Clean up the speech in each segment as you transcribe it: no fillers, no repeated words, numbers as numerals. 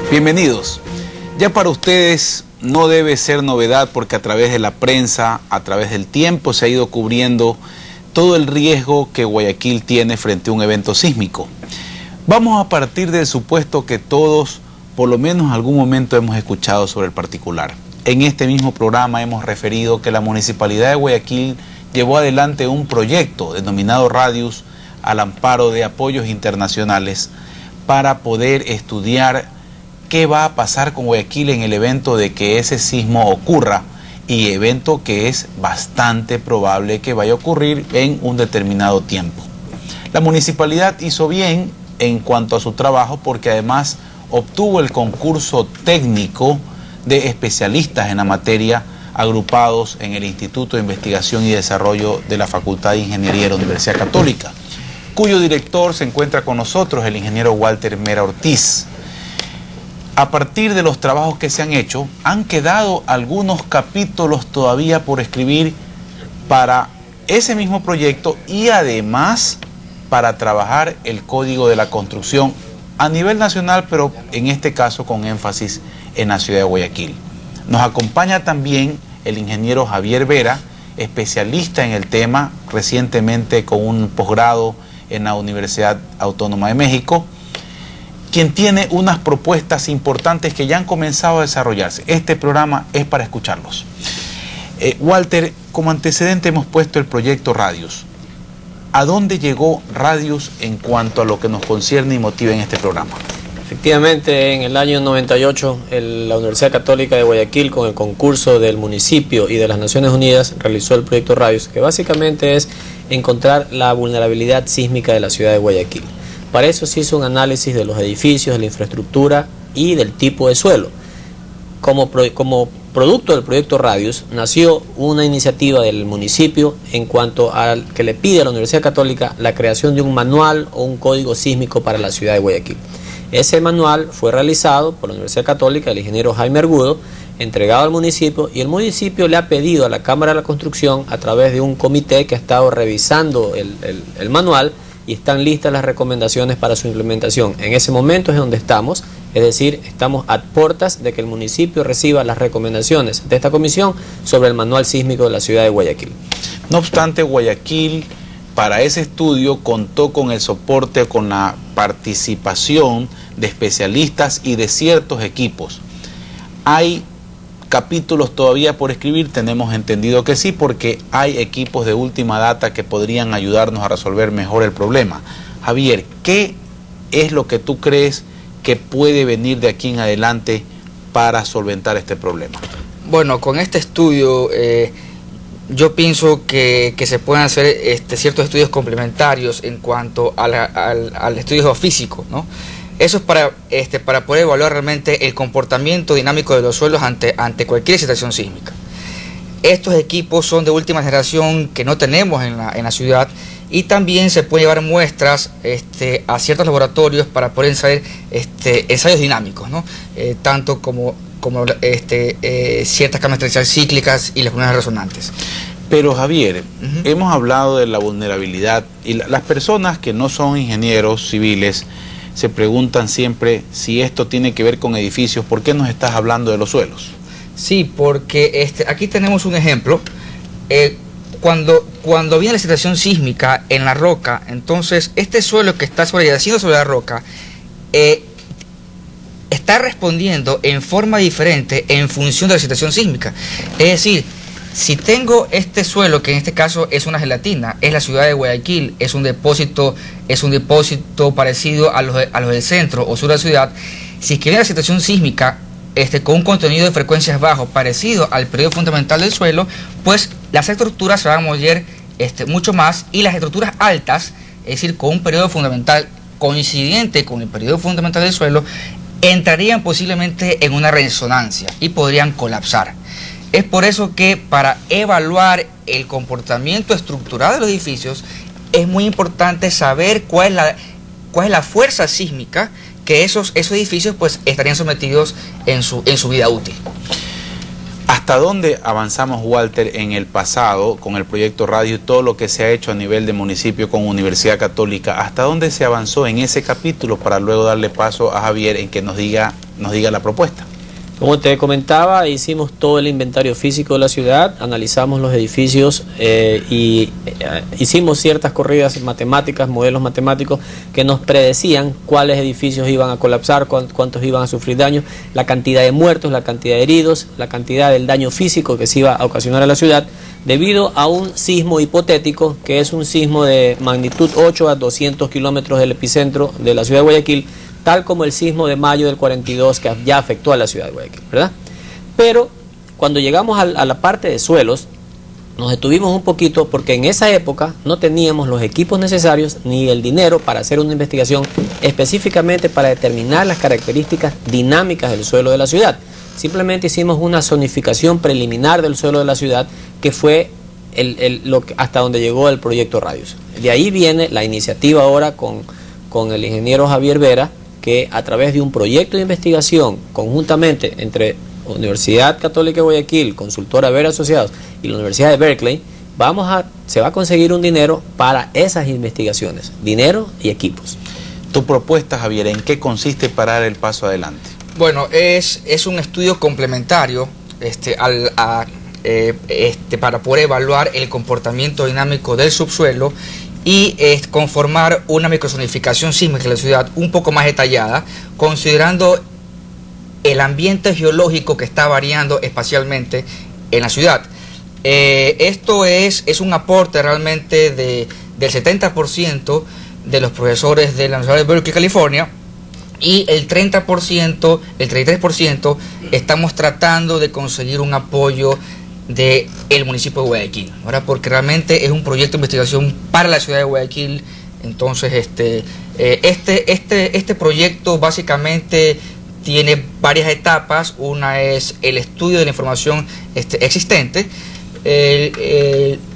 Bienvenidos. Ya para ustedes no debe ser novedad porque a través de la prensa, a través del tiempo se ha ido cubriendo todo el riesgo que Guayaquil tiene frente a un evento sísmico. Vamos a partir del supuesto que todos, por lo menos en algún momento, hemos escuchado sobre el particular. En este mismo programa hemos referido que la Municipalidad de Guayaquil llevó adelante un proyecto denominado Radius al amparo de apoyos internacionales para poder estudiar qué va a pasar con Guayaquil en el evento de que ese sismo ocurra, y evento que es bastante probable que vaya a ocurrir en un determinado tiempo. La municipalidad hizo bien en cuanto a su trabajo porque además obtuvo el concurso técnico de especialistas en la materia agrupados en el Instituto de Investigación y Desarrollo de la Facultad de Ingeniería de la Universidad Católica, cuyo director se encuentra con nosotros, el ingeniero Walter Mera Ortiz. A partir de los trabajos que se han hecho, han quedado algunos capítulos todavía por escribir para ese mismo proyecto y además para trabajar el Código de la Construcción a nivel nacional, pero en este caso con énfasis en la ciudad de Guayaquil. Nos acompaña también el ingeniero Javier Vera, especialista en el tema, recientemente con un posgrado en la Universidad Autónoma de México, quien tiene unas propuestas importantes que ya han comenzado a desarrollarse. Este programa es para escucharlos. Walter, como antecedente hemos puesto el proyecto Radius. ¿A dónde llegó Radius en cuanto a lo que nos concierne y motiva en este programa? Efectivamente, en el año 98, la Universidad Católica de Guayaquil, con el concurso del municipio y de las Naciones Unidas, realizó el proyecto Radius, que básicamente es encontrar la vulnerabilidad sísmica de la ciudad de Guayaquil. Para eso se hizo un análisis de los edificios, de la infraestructura y del tipo de suelo. Como producto del proyecto Radius nació una iniciativa del municipio en cuanto al que le pide a la Universidad Católica la creación de un manual o un código sísmico para la ciudad de Guayaquil. Ese manual fue realizado por la Universidad Católica, el ingeniero Jaime Argudo, entregado al municipio, y el municipio le ha pedido a la Cámara de la Construcción, a través de un comité que ha estado revisando el manual, y están listas las recomendaciones para su implementación. En ese momento es donde estamos, es decir, estamos a puertas de que el municipio reciba las recomendaciones de esta comisión sobre el manual sísmico de la ciudad de Guayaquil. No obstante, Guayaquil para ese estudio contó con el soporte, con la participación de especialistas y de ciertos equipos. ¿Hay capítulos todavía por escribir? Tenemos entendido que sí, porque hay equipos de última data que podrían ayudarnos a resolver mejor el problema. Javier, ¿qué es lo que tú crees que puede venir de aquí en adelante para solventar este problema? Bueno, con este estudio yo pienso que se pueden hacer ciertos estudios complementarios en cuanto al estudio geofísico, ¿no? Eso es para poder evaluar realmente el comportamiento dinámico de los suelos ante cualquier situación sísmica. Estos equipos son de última generación que no tenemos en la ciudad, y también se pueden llevar muestras a ciertos laboratorios para poder ensayar ensayos dinámicos, ¿no? Tanto como ciertas cámaras electricidad cíclicas y las unidades resonantes. Pero Javier, hemos hablado de la vulnerabilidad, y las personas que no son ingenieros civiles se preguntan siempre si esto tiene que ver con edificios. ¿Por qué nos estás hablando de los suelos? Sí, porque aquí tenemos un ejemplo. Cuando viene la situación sísmica en la roca, entonces este suelo que está yaciendo sobre la roca está respondiendo en forma diferente en función de la situación sísmica. Es decir, si tengo este suelo, que en este caso es una gelatina, es la ciudad de Guayaquil, es un depósito parecido a los del centro o sur de la ciudad, si es que viene la situación sísmica con un contenido de frecuencias bajo parecido al periodo fundamental del suelo, pues las estructuras se van a mover mucho más, y las estructuras altas, es decir, con un periodo fundamental coincidente con el periodo fundamental del suelo, entrarían posiblemente en una resonancia y podrían colapsar. Es por eso que para evaluar el comportamiento estructural de los edificios es muy importante saber cuál es la fuerza sísmica que esos edificios pues estarían sometidos en su vida útil. ¿Hasta dónde avanzamos, Walter, en el pasado con el proyecto Radio y todo lo que se ha hecho a nivel de municipio con Universidad Católica? ¿Hasta dónde se avanzó en ese capítulo para luego darle paso a Javier en que nos diga nos diga la propuesta. Como te comentaba, hicimos todo el inventario físico de la ciudad, analizamos los edificios hicimos ciertas corridas matemáticas, modelos matemáticos que nos predecían cuáles edificios iban a colapsar, cuántos iban a sufrir daño, la cantidad de muertos, la cantidad de heridos, la cantidad del daño físico que se iba a ocasionar a la ciudad debido a un sismo hipotético, que es un sismo de magnitud 8 a 200 kilómetros del epicentro de la ciudad de Guayaquil, tal como el sismo de mayo del 42 que ya afectó a la ciudad de Guayaquil, ¿verdad? Pero cuando llegamos a la parte de suelos, nos detuvimos un poquito porque en esa época no teníamos los equipos necesarios ni el dinero para hacer una investigación específicamente para determinar las características dinámicas del suelo de la ciudad. Simplemente hicimos una zonificación preliminar del suelo de la ciudad, que fue hasta donde llegó el proyecto Radius. De ahí viene la iniciativa ahora con el ingeniero Javier Vera, que a través de un proyecto de investigación conjuntamente entre Universidad Católica de Guayaquil, Consultora Vera Asociados y la Universidad de Berkeley, se va a conseguir un dinero para esas investigaciones, dinero y equipos. Tu propuesta, Javier, ¿en qué consiste para dar el paso adelante? Bueno, es un estudio complementario para poder evaluar el comportamiento dinámico del subsuelo y conformar una microzonificación sísmica de la ciudad un poco más detallada, considerando el ambiente geológico que está variando espacialmente en la ciudad. Esto es un aporte realmente del 70% de los profesores de la Universidad de Berkeley, California, y el 33% estamos tratando de conseguir un apoyo del municipio de Guayaquil, ¿verdad? Porque realmente es un proyecto de investigación para la ciudad de Guayaquil. Entonces este proyecto básicamente tiene varias etapas. Una es el estudio de la información existente.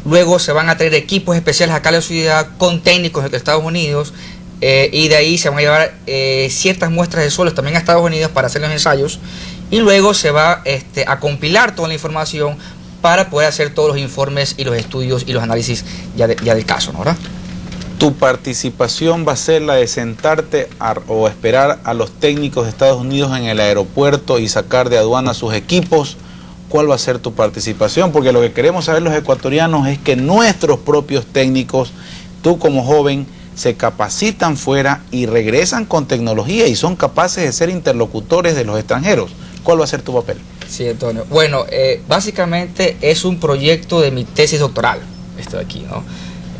Luego se van a traer equipos especiales acá a la ciudad con técnicos de Estados Unidos, y de ahí se van a llevar ciertas muestras de suelos también a Estados Unidos para hacer los ensayos, y luego se va a compilar toda la información para poder hacer todos los informes y los estudios y los análisis ya del caso, ¿no? ¿Verdad? ¿Tu participación va a ser la de sentarte o esperar a los técnicos de Estados Unidos en el aeropuerto y sacar de aduana sus equipos? ¿Cuál va a ser tu participación? Porque lo que queremos saber los ecuatorianos es que nuestros propios técnicos, tú como joven, se capacitan fuera y regresan con tecnología y son capaces de ser interlocutores de los extranjeros. ¿Cuál va a ser tu papel? Sí, Antonio. Bueno, básicamente es un proyecto de mi tesis doctoral, esto de aquí, ¿no?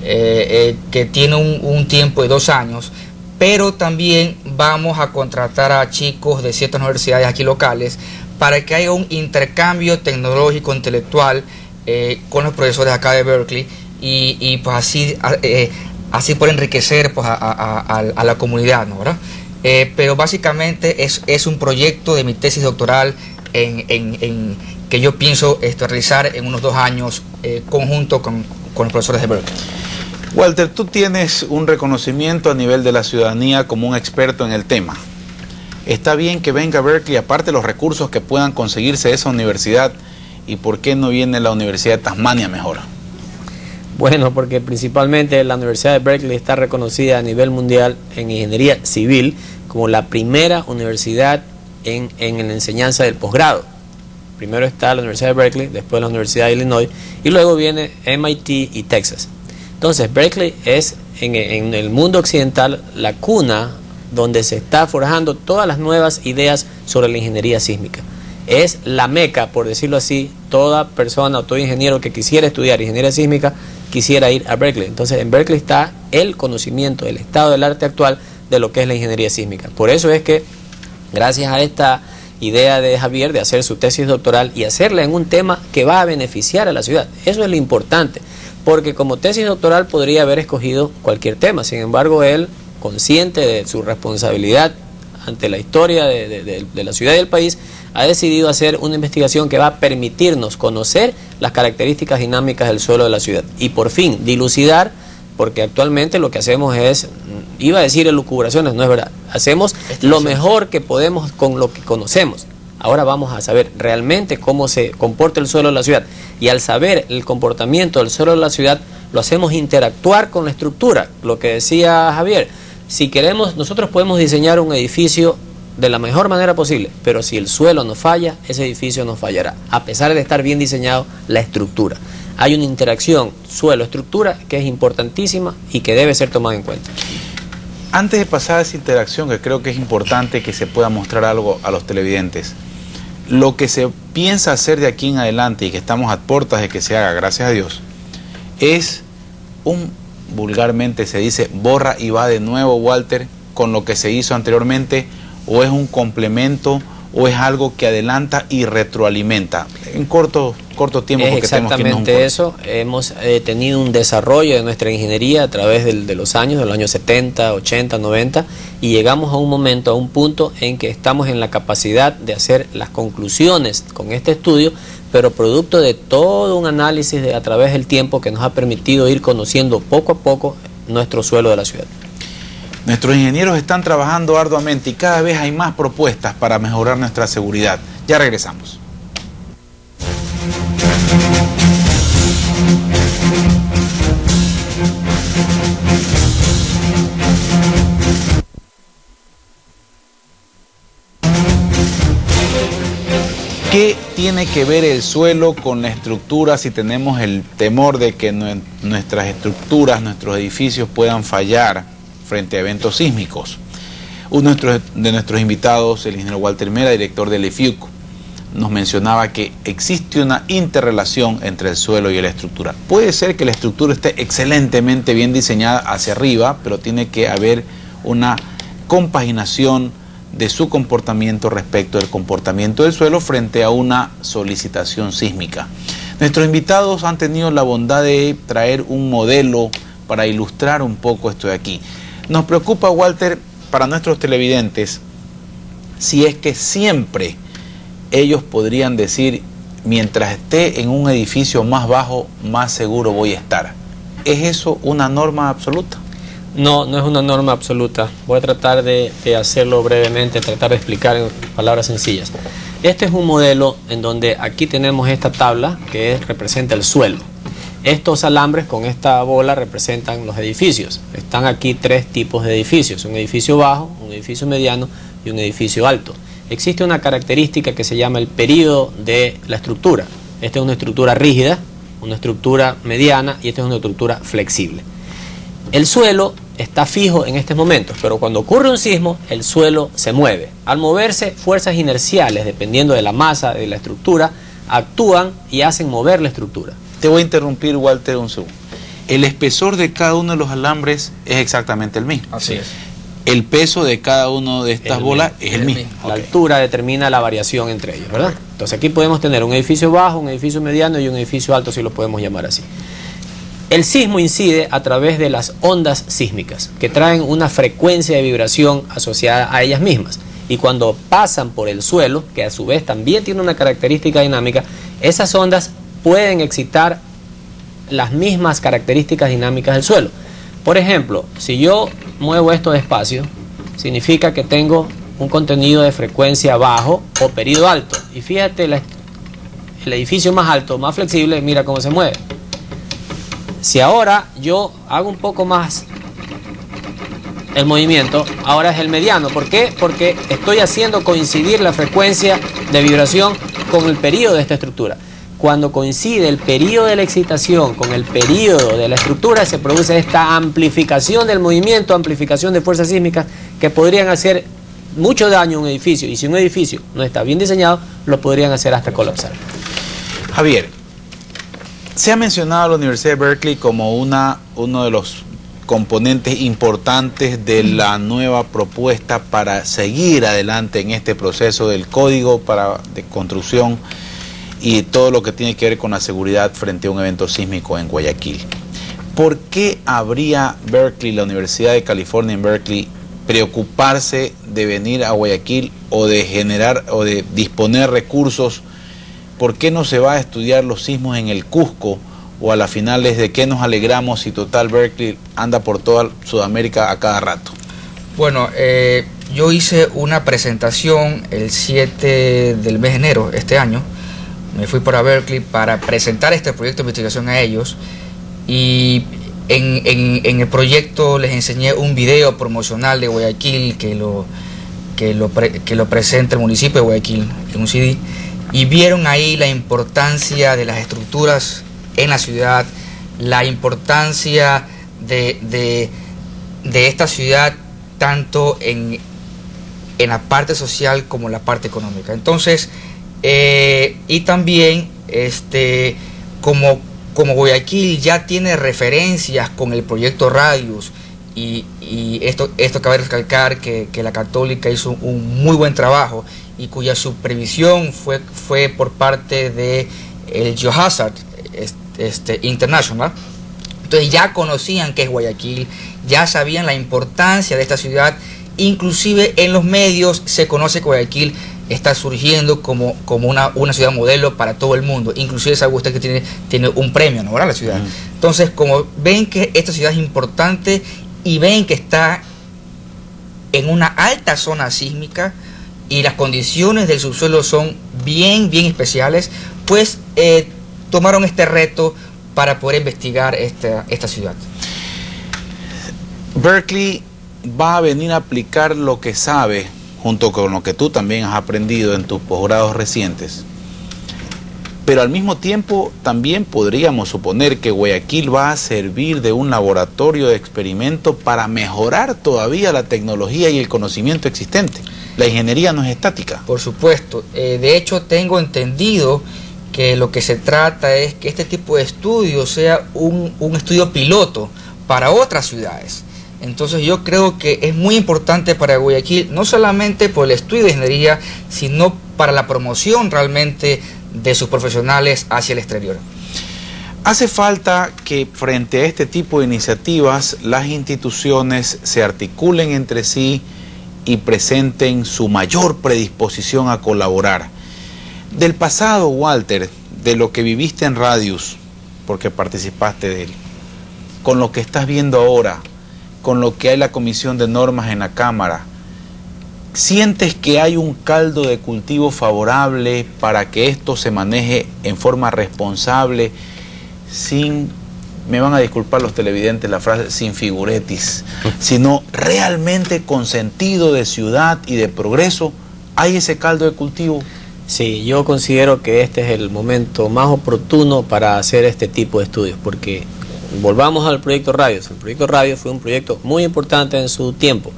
Que tiene un tiempo de 2 años, pero también vamos a contratar a chicos de ciertas universidades aquí locales para que haya un intercambio tecnológico intelectual con los profesores acá de Berkeley y pues así por enriquecer pues, a la comunidad, ¿no? ¿Verdad? Pero básicamente es un proyecto de mi tesis doctoral que yo pienso realizar en unos 2 años conjunto con los profesores de Berkeley. Walter, tú tienes un reconocimiento a nivel de la ciudadanía como un experto en el tema. Está bien que venga Berkeley, aparte de los recursos que puedan conseguirse de esa universidad, ¿y por qué no viene la Universidad de Tasmania mejor? Bueno, porque principalmente la Universidad de Berkeley está reconocida a nivel mundial en ingeniería civil como la primera universidad en la enseñanza del posgrado. Primero está la Universidad de Berkeley, después la Universidad de Illinois y luego viene MIT y Texas. Entonces Berkeley es en el mundo occidental la cuna donde se está forjando todas las nuevas ideas sobre la ingeniería sísmica. Es la meca, por decirlo así. Toda persona o todo ingeniero que quisiera estudiar ingeniería sísmica quisiera ir a Berkeley. Entonces en Berkeley está el conocimiento, el estado del arte actual de lo que es la ingeniería sísmica. Por eso es que gracias a esta idea de Javier de hacer su tesis doctoral y hacerla en un tema que va a beneficiar a la ciudad, eso es lo importante, porque como tesis doctoral podría haber escogido cualquier tema. Sin embargo, él, consciente de su responsabilidad ante la historia de la ciudad y del país, ha decidido hacer una investigación que va a permitirnos conocer las características dinámicas del suelo de la ciudad y por fin dilucidar, porque actualmente lo que hacemos es, iba a decir elucubraciones, no es verdad, hacemos lo mejor que podemos con lo que conocemos. Ahora vamos a saber realmente cómo se comporta el suelo de la ciudad, y al saber el comportamiento del suelo de la ciudad lo hacemos interactuar con la estructura. Lo que decía Javier, si queremos, nosotros podemos diseñar un edificio de la mejor manera posible, pero si el suelo no falla, ese edificio no fallará, a pesar de estar bien diseñado la estructura. Hay una interacción suelo-estructura que es importantísima y que debe ser tomada en cuenta. Antes de pasar a esa interacción, que creo que es importante que se pueda mostrar algo a los televidentes, lo que se piensa hacer de aquí en adelante y que estamos a puertas de que se haga, gracias a Dios, es vulgarmente se dice, borra y va de nuevo, Walter, con lo que se hizo anteriormente, o es un complemento, o es algo que adelanta y retroalimenta en corto tiempo, porque exactamente eso. Hemos tenido un desarrollo de nuestra ingeniería a través de los años, de los años 70, 80, 90, y llegamos a un momento, a un punto en que estamos en la capacidad de hacer las conclusiones con este estudio, pero producto de todo un análisis a través del tiempo que nos ha permitido ir conociendo poco a poco nuestro suelo de la ciudad. Nuestros ingenieros están trabajando arduamente y cada vez hay más propuestas para mejorar nuestra seguridad. Ya regresamos. ¿Qué tiene que ver el suelo con la estructura si tenemos el temor de que nuestras estructuras, nuestros edificios puedan fallar frente a eventos sísmicos? Uno de nuestros invitados, el ingeniero Walter Mera, director del EFIUC, nos mencionaba que existe una interrelación entre el suelo y la estructura. Puede ser que la estructura esté excelentemente bien diseñada hacia arriba, pero tiene que haber una compaginación de su comportamiento respecto del comportamiento del suelo frente a una solicitación sísmica. Nuestros invitados han tenido la bondad de traer un modelo para ilustrar un poco esto de aquí. Nos preocupa, Walter, para nuestros televidentes, si es que siempre ellos podrían decir, mientras esté en un edificio más bajo, más seguro voy a estar. ¿Es eso una norma absoluta? No, no es una norma absoluta. Voy a tratar de hacerlo brevemente, tratar de explicar en palabras sencillas. Este es un modelo en donde aquí tenemos esta tabla que representa el suelo. Estos alambres con esta bola representan los edificios. Están aquí tres tipos de edificios: un edificio bajo, un edificio mediano y un edificio alto. Existe una característica que se llama el período de la estructura. Esta es una estructura rígida, una estructura mediana y esta es una estructura flexible. El suelo está fijo en estos momentos, pero cuando ocurre un sismo, el suelo se mueve. Al moverse, fuerzas inerciales, dependiendo de la masa de la estructura, actúan y hacen mover la estructura. Te voy a interrumpir, Walter, un segundo. El espesor de cada uno de los alambres es exactamente el mismo. Así es. El peso de cada uno de estas bolas es el mismo. La altura determina la variación entre ellos, ¿verdad? Entonces aquí podemos tener un edificio bajo, un edificio mediano y un edificio alto, si lo podemos llamar así. El sismo incide a través de las ondas sísmicas, que traen una frecuencia de vibración asociada a ellas mismas. Y cuando pasan por el suelo, que a su vez también tiene una característica dinámica, esas ondas pueden excitar las mismas características dinámicas del suelo. Por ejemplo, si yo muevo esto despacio, significa que tengo un contenido de frecuencia bajo o período alto. Y fíjate, el edificio más alto, más flexible, mira cómo se mueve. Si ahora yo hago un poco más el movimiento, ahora es el mediano. ¿Por qué? Porque estoy haciendo coincidir la frecuencia de vibración con el periodo de esta estructura. Cuando coincide el periodo de la excitación con el periodo de la estructura, se produce esta amplificación del movimiento, amplificación de fuerzas sísmicas que podrían hacer mucho daño a un edificio. Y si un edificio no está bien diseñado, lo podrían hacer hasta colapsar. Javier, se ha mencionado a la Universidad de Berkeley como uno de los componentes importantes de la nueva propuesta para seguir adelante en este proceso del código de construcción y todo lo que tiene que ver con la seguridad frente a un evento sísmico en Guayaquil. ¿Por qué habría Berkeley, la Universidad de California en Berkeley, preocuparse de venir a Guayaquil o de generar o de disponer recursos? ¿Por qué no se va a estudiar los sismos en el Cusco? O a las finales, ¿de qué nos alegramos si total Berkeley anda por toda Sudamérica a cada rato? Bueno, yo hice una presentación el 7 del mes de enero este año. Me fui para Berkeley para presentar este proyecto de investigación a ellos. Y en el proyecto les enseñé un video promocional de Guayaquil que que lo presenta el municipio de Guayaquil en un CD, y vieron ahí la importancia de las estructuras en la ciudad, la importancia de esta ciudad tanto en la parte social como en la parte económica. Entonces, y también como Guayaquil ya tiene referencias con el proyecto Radius, y esto cabe recalcar que la Católica hizo un muy buen trabajo y cuya supervisión fue por parte de el Geohazard International. Entonces ya conocían qué es Guayaquil, ya sabían la importancia de esta ciudad, inclusive en los medios se conoce que Guayaquil está surgiendo como una ciudad modelo para todo el mundo. Inclusive sabe usted que tiene un premio, ¿no? ¿Verdad? La ciudad. Entonces, como ven que esta ciudad es importante y ven que está en una alta zona sísmica y las condiciones del subsuelo son bien especiales, pues tomaron este reto para poder investigar esta ciudad. Berkeley va a venir a aplicar lo que sabe, junto con lo que tú también has aprendido en tus posgrados recientes. Pero al mismo tiempo también podríamos suponer que Guayaquil va a servir de un laboratorio de experimento para mejorar todavía la tecnología y el conocimiento existente. La ingeniería no es estática. Por supuesto. De hecho, tengo entendido que lo que se trata es que este tipo de estudio sea un estudio piloto para otras ciudades. Entonces yo creo que es muy importante para Guayaquil, no solamente por el estudio de ingeniería, sino para la promoción realmente de sus profesionales hacia el exterior. Hace falta que frente a este tipo de iniciativas las instituciones se articulen entre sí y presenten su mayor predisposición a colaborar. Del pasado, Walter, de lo que viviste en Radius, porque participaste de él, con lo que estás viendo ahora, con lo que hay la Comisión de Normas en la Cámara, ¿sientes que hay un caldo de cultivo favorable para que esto se maneje en forma responsable, sin, me van a disculpar los televidentes la frase, sin figuretis, sino realmente con sentido de ciudad y de progreso? ¿Hay ese caldo de cultivo? Sí, yo considero que este es el momento más oportuno para hacer este tipo de estudios, porque volvamos al proyecto Radius. El proyecto Radius fue un proyecto muy importante en su tiempo.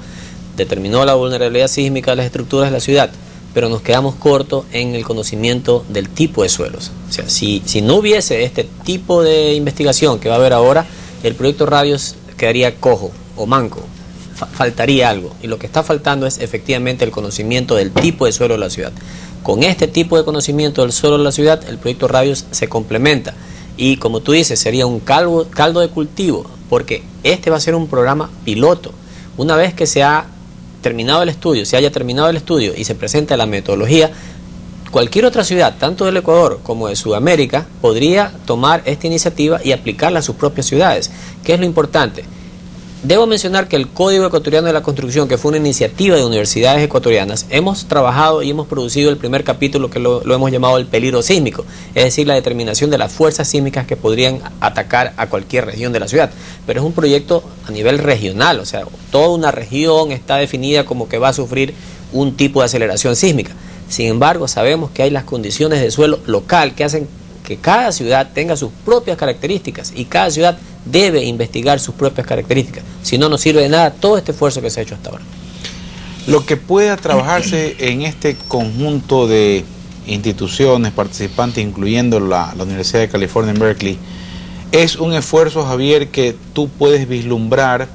Determinó la vulnerabilidad sísmica de las estructuras de la ciudad, pero nos quedamos cortos en el conocimiento del tipo de suelos. O sea, si no hubiese este tipo de investigación que va a haber ahora, el proyecto Radius quedaría cojo o manco. Faltaría algo. Y lo que está faltando es efectivamente el conocimiento del tipo de suelo de la ciudad. Con este tipo de conocimiento del suelo de la ciudad, el proyecto Radius se complementa. Y como tú dices, sería un caldo de cultivo, porque este va a ser un programa piloto. Una vez que se haya terminado el estudio y se presenta la metodología, cualquier otra ciudad, tanto del Ecuador como de Sudamérica, podría tomar esta iniciativa y aplicarla a sus propias ciudades. ¿Qué es lo importante? Debo mencionar que el Código Ecuatoriano de la Construcción, que fue una iniciativa de universidades ecuatorianas, hemos trabajado y hemos producido el primer capítulo que lo hemos llamado el peligro sísmico, es decir, la determinación de las fuerzas sísmicas que podrían atacar a cualquier región de la ciudad. Pero es un proyecto a nivel regional, o sea, toda una región está definida como que va a sufrir un tipo de aceleración sísmica. Sin embargo, sabemos que hay las condiciones de suelo local que hacen que cada ciudad tenga sus propias características y cada ciudad debe investigar sus propias características. Si no, no sirve de nada todo este esfuerzo que se ha hecho hasta ahora. Lo que pueda trabajarse en este conjunto de instituciones participantes, incluyendo la Universidad de California en Berkeley, es un esfuerzo, Javier, que tú puedes vislumbrar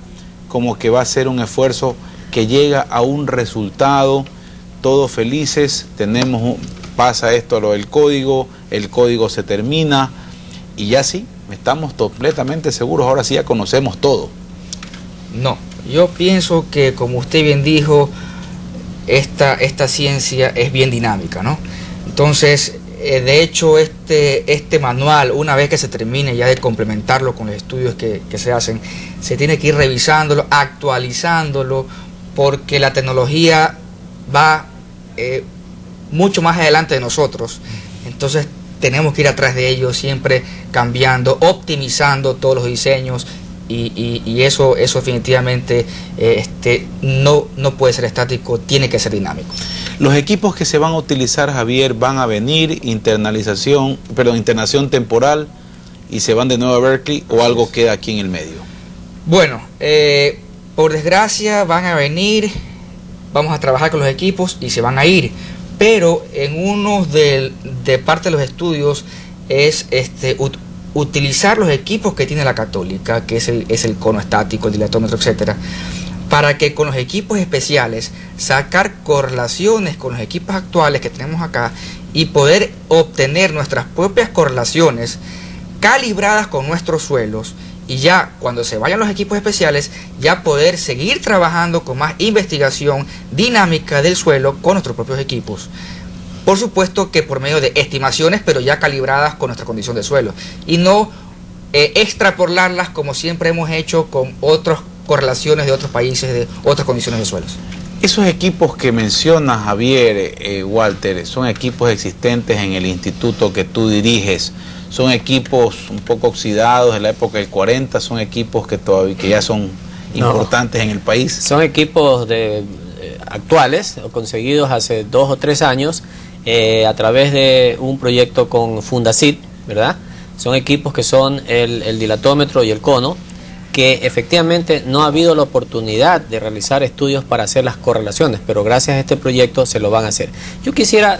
como que va a ser un esfuerzo que llega a un resultado, todos felices, pasa esto, lo del código, el código se termina y ya sí, estamos completamente seguros, ahora sí ya conocemos todo. No, yo pienso que, como usted bien dijo, esta ciencia es bien dinámica, ¿no? Entonces, de hecho, este manual, una vez que se termine ya de complementarlo con los estudios que se hacen, se tiene que ir revisándolo, actualizándolo, porque la tecnología va mucho más adelante de nosotros. Entonces tenemos que ir atrás de ellos, siempre cambiando, optimizando todos los diseños y eso definitivamente no puede ser estático, tiene que ser dinámico. Los equipos que se van a utilizar, Javier, van a venir internación temporal y se van de nuevo a Berkeley, o algo queda aquí en el medio. Bueno, por desgracia van a venir, vamos a trabajar con los equipos y se van a ir, pero en uno de parte de los estudios es utilizar los equipos que tiene la Católica, que es el cono estático, el dilatómetro, etcétera, para que con los equipos especiales sacar correlaciones con los equipos actuales que tenemos acá y poder obtener nuestras propias correlaciones calibradas con nuestros suelos, y ya cuando se vayan los equipos especiales ya poder seguir trabajando con más investigación dinámica del suelo con nuestros propios equipos. Por supuesto que por medio de estimaciones, pero ya calibradas con nuestra condición de suelo, y no extrapolarlas como siempre hemos hecho con otras correlaciones de otros países, de otras condiciones de suelos. Esos equipos que menciona Javier, Walter, son equipos existentes en el instituto que tú diriges. Son equipos un poco oxidados de la época del 40, son equipos que ya son importantes en el país. Son equipos actuales, conseguidos hace 2 o 3 años a través de un proyecto con Fundacid, ¿verdad? Son equipos que son el dilatómetro y el cono, que efectivamente no ha habido la oportunidad de realizar estudios para hacer las correlaciones, pero gracias a este proyecto se lo van a hacer. Yo quisiera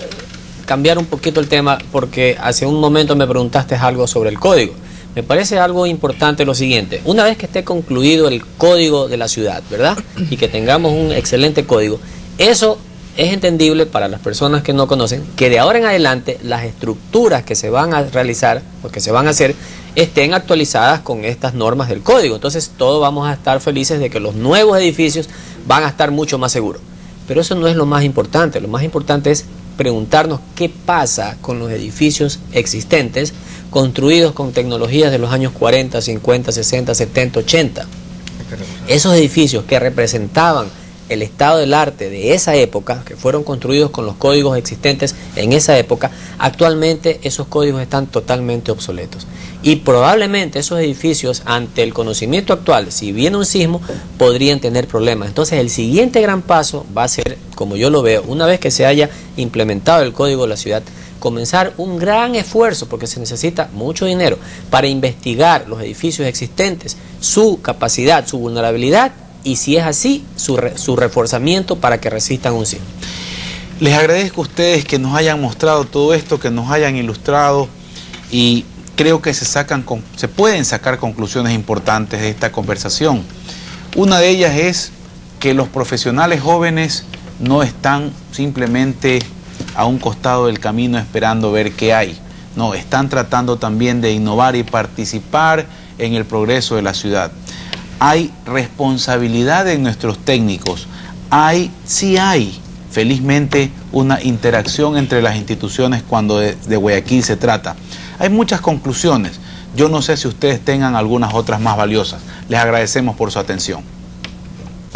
cambiar un poquito el tema, porque hace un momento me preguntaste algo sobre el código. Me parece algo importante lo siguiente: una vez que esté concluido el código de la ciudad, ¿verdad?, y que tengamos un excelente código, eso es entendible para las personas que no conocen, que de ahora en adelante las estructuras que se van a realizar o que se van a hacer estén actualizadas con estas normas del código. Entonces todos vamos a estar felices de que los nuevos edificios van a estar mucho más seguros. Pero eso no es lo más importante. Lo más importante es preguntarnos qué pasa con los edificios existentes construidos con tecnologías de los años 40, 50, 60, 70, 80. Esos edificios que representaban el estado del arte de esa época, que fueron construidos con los códigos existentes en esa época, actualmente esos códigos están totalmente obsoletos. Y probablemente esos edificios, ante el conocimiento actual, si viene un sismo, podrían tener problemas. Entonces el siguiente gran paso va a ser, como yo lo veo, una vez que se haya implementado el código de la ciudad, comenzar un gran esfuerzo, porque se necesita mucho dinero, para investigar los edificios existentes, su capacidad, su vulnerabilidad, y si es así, su reforzamiento para que resistan un sismo. Les agradezco a ustedes que nos hayan mostrado todo esto, que nos hayan ilustrado, y creo que se pueden sacar conclusiones importantes de esta conversación. Una de ellas es que los profesionales jóvenes no están simplemente a un costado del camino esperando ver qué hay. No, están tratando también de innovar y participar en el progreso de la ciudad. Hay responsabilidad en nuestros técnicos, sí hay, felizmente, una interacción entre las instituciones cuando de Guayaquil se trata. Hay muchas conclusiones, yo no sé si ustedes tengan algunas otras más valiosas. Les agradecemos por su atención.